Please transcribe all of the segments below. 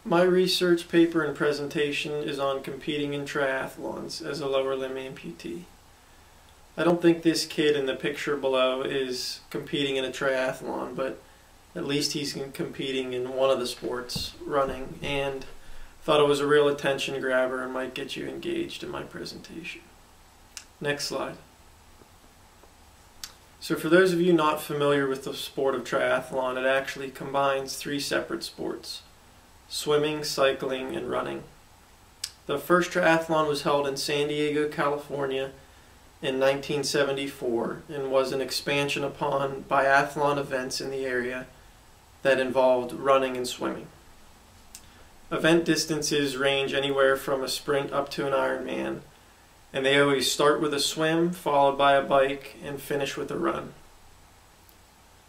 My research paper and presentation is on competing in triathlons as a lower limb amputee. I don't think this kid in the picture below is competing in a triathlon, but at least he's competing in one of the sports, running, and thought it was a real attention grabber and might get you engaged in my presentation. Next slide. So for those of you not familiar with the sport of triathlon, it actually combines three separate sports: swimming, cycling, and running. The first triathlon was held in San Diego, California in 1974 and was an expansion upon biathlon events in the area that involved running and swimming. Event distances range anywhere from a sprint up to an Ironman, and they always start with a swim, followed by a bike, and finish with a run.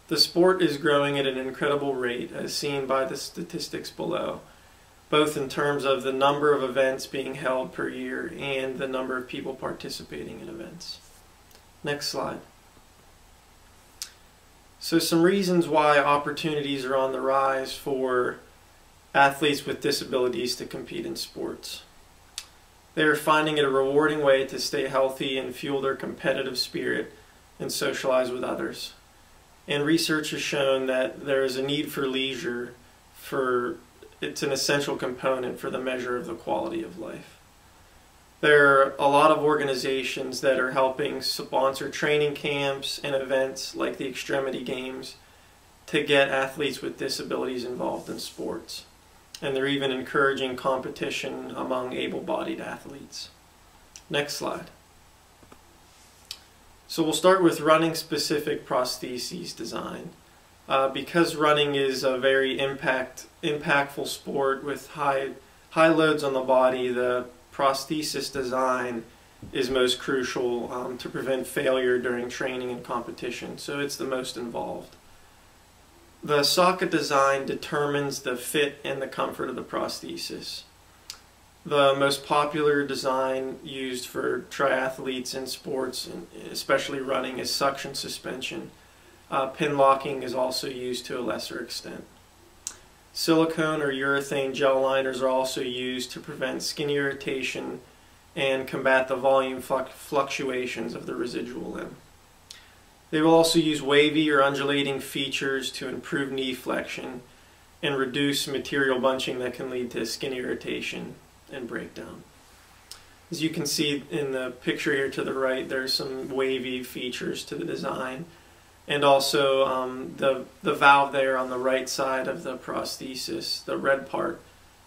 The sport is growing at an incredible rate, as seen by the statistics below, both in terms of the number of events being held per year and the number of people participating in events. Next slide. So some reasons why opportunities are on the rise for athletes with disabilities to compete in sports. They are finding it a rewarding way to stay healthy and fuel their competitive spirit and socialize with others. And research has shown that there is a need for leisure. It's an essential component for the measure of the quality of life. There are a lot of organizations that are helping sponsor training camps and events like the Extremity Games to get athletes with disabilities involved in sports. And they're even encouraging competition among able-bodied athletes. Next slide. So we'll start with running-specific prostheses design. Because running is a very impactful sport with high loads on the body, the prosthesis design is most crucial to prevent failure during training and competition, so it's the most involved. The socket design determines the fit and the comfort of the prosthesis. The most popular design used for triathletes in sports, and especially running, is suction suspension. Pin locking is also used to a lesser extent. Silicone or urethane gel liners are also used to prevent skin irritation and combat the volume fluctuations of the residual limb. They will also use wavy or undulating features to improve knee flexion and reduce material bunching that can lead to skin irritation and breakdown. As you can see in the picture here to the right, there's some wavy features to the design, and also the valve there on the right side of the prosthesis, the red part,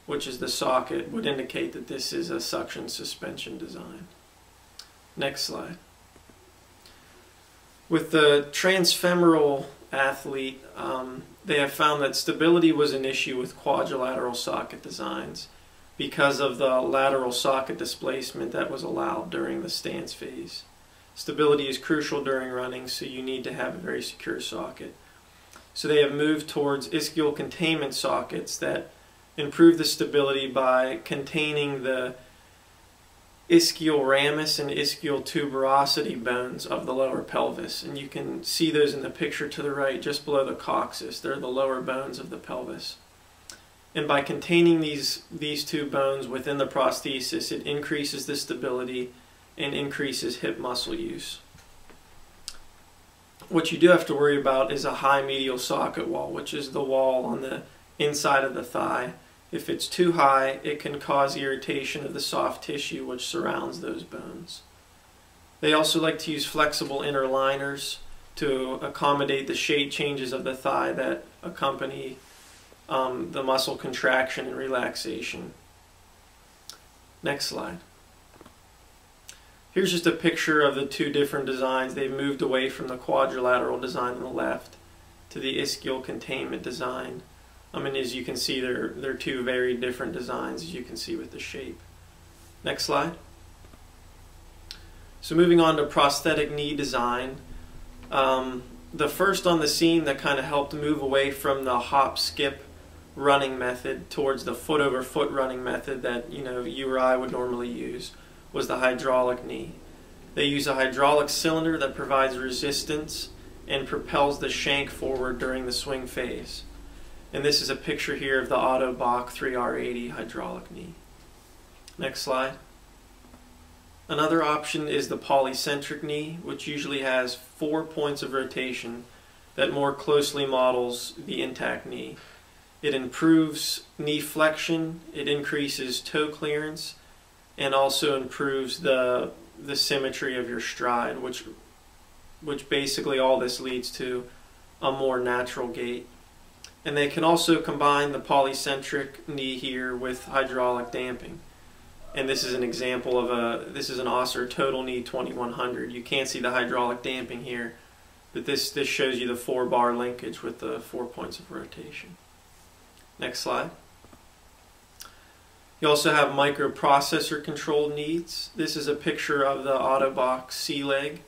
which is the socket, would indicate that this is a suction suspension design. Next slide. With the transfemoral athlete, they have found that stability was an issue with quadrilateral socket designs because of the lateral socket displacement that was allowed during the stance phase. Stability is crucial during running, so you need to have a very secure socket. So they have moved towards ischial containment sockets that improve the stability by containing the ischial ramus and ischial tuberosity bones of the lower pelvis, and you can see those in the picture to the right just below the coccyx. They're the lower bones of the pelvis, and by containing these two bones within the prosthesis, it increases the stability and increases hip muscle use. What you do have to worry about is a high medial socket wall, which is the wall on the inside of the thigh. If it's too high, it can cause irritation of the soft tissue which surrounds those bones. They also like to use flexible inner liners to accommodate the shape changes of the thigh that accompany the muscle contraction and relaxation. Next slide. Here's just a picture of the two different designs. They've moved away from the quadrilateral design on the left to the ischial containment design. As you can see, they're two very different designs, as you can see with the shape. Next slide. So moving on to prosthetic knee design. The first on the scene that kind of helped move away from the hop-skip running method towards the foot-over-foot running method that you or I would normally use was the hydraulic knee. They use a hydraulic cylinder that provides resistance and propels the shank forward during the swing phase. And this is a picture here of the Otto-Bach 3R80 hydraulic knee. Next slide. Another option is the polycentric knee, which usually has 4 points of rotation that more closely models the intact knee. It improves knee flexion, it increases toe clearance, and also improves the symmetry of your stride, which basically all this leads to a more natural gait. And they can also combine the polycentric knee here with hydraulic damping. And this is an example of this is an Osser Total Knee 2100. You can't see the hydraulic damping here, but this shows you the 4-bar linkage with the 4 points of rotation. Next slide. You also have microprocessor controlled knees. This is a picture of the Otto-Bach C-leg.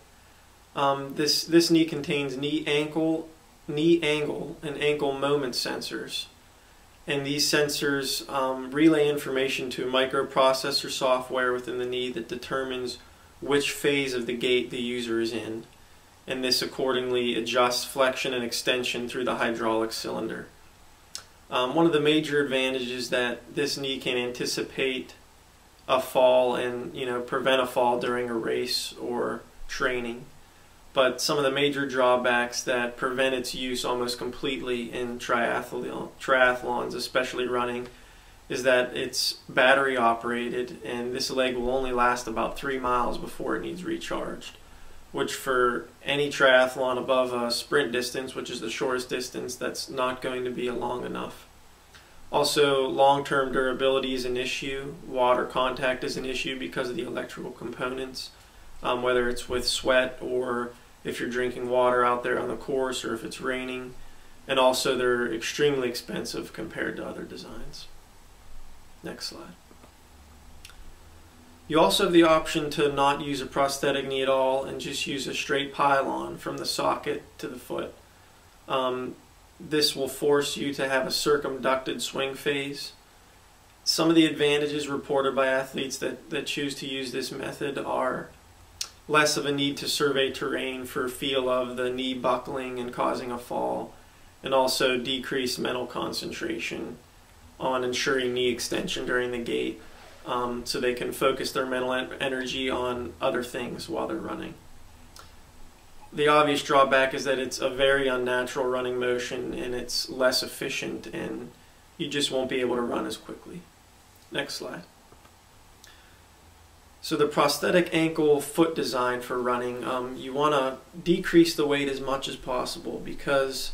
This knee contains knee angle, and ankle moment sensors. And these sensors relay information to microprocessor software within the knee that determines which phase of the gait the user is in. And this accordingly adjusts flexion and extension through the hydraulic cylinder. One of the major advantages is that this knee can anticipate a fall and prevent a fall during a race or training. But some of the major drawbacks that prevent its use almost completely in triathlons, especially running, is that it's battery operated, and this leg will only last about 3 miles before it needs recharged, which for any triathlon above a sprint distance, which is the shortest distance, that's not going to be long enough. Also, long-term durability is an issue. Water contact is an issue because of the electrical components, whether it's with sweat or if you're drinking water out there on the course or if it's raining. And also they're extremely expensive compared to other designs. Next slide. You also have the option to not use a prosthetic knee at all and just use a straight pylon from the socket to the foot. This will force you to have a circumducted swing phase. Some of the advantages reported by athletes that choose to use this method are less of a need to survey terrain for feel of the knee buckling and causing a fall, and also decreased mental concentration on ensuring knee extension during the gait, so they can focus their mental energy on other things while they're running. The obvious drawback is that it's a very unnatural running motion and it's less efficient, and you just won't be able to run as quickly. Next slide. So the prosthetic ankle foot design for running, you want to decrease the weight as much as possible because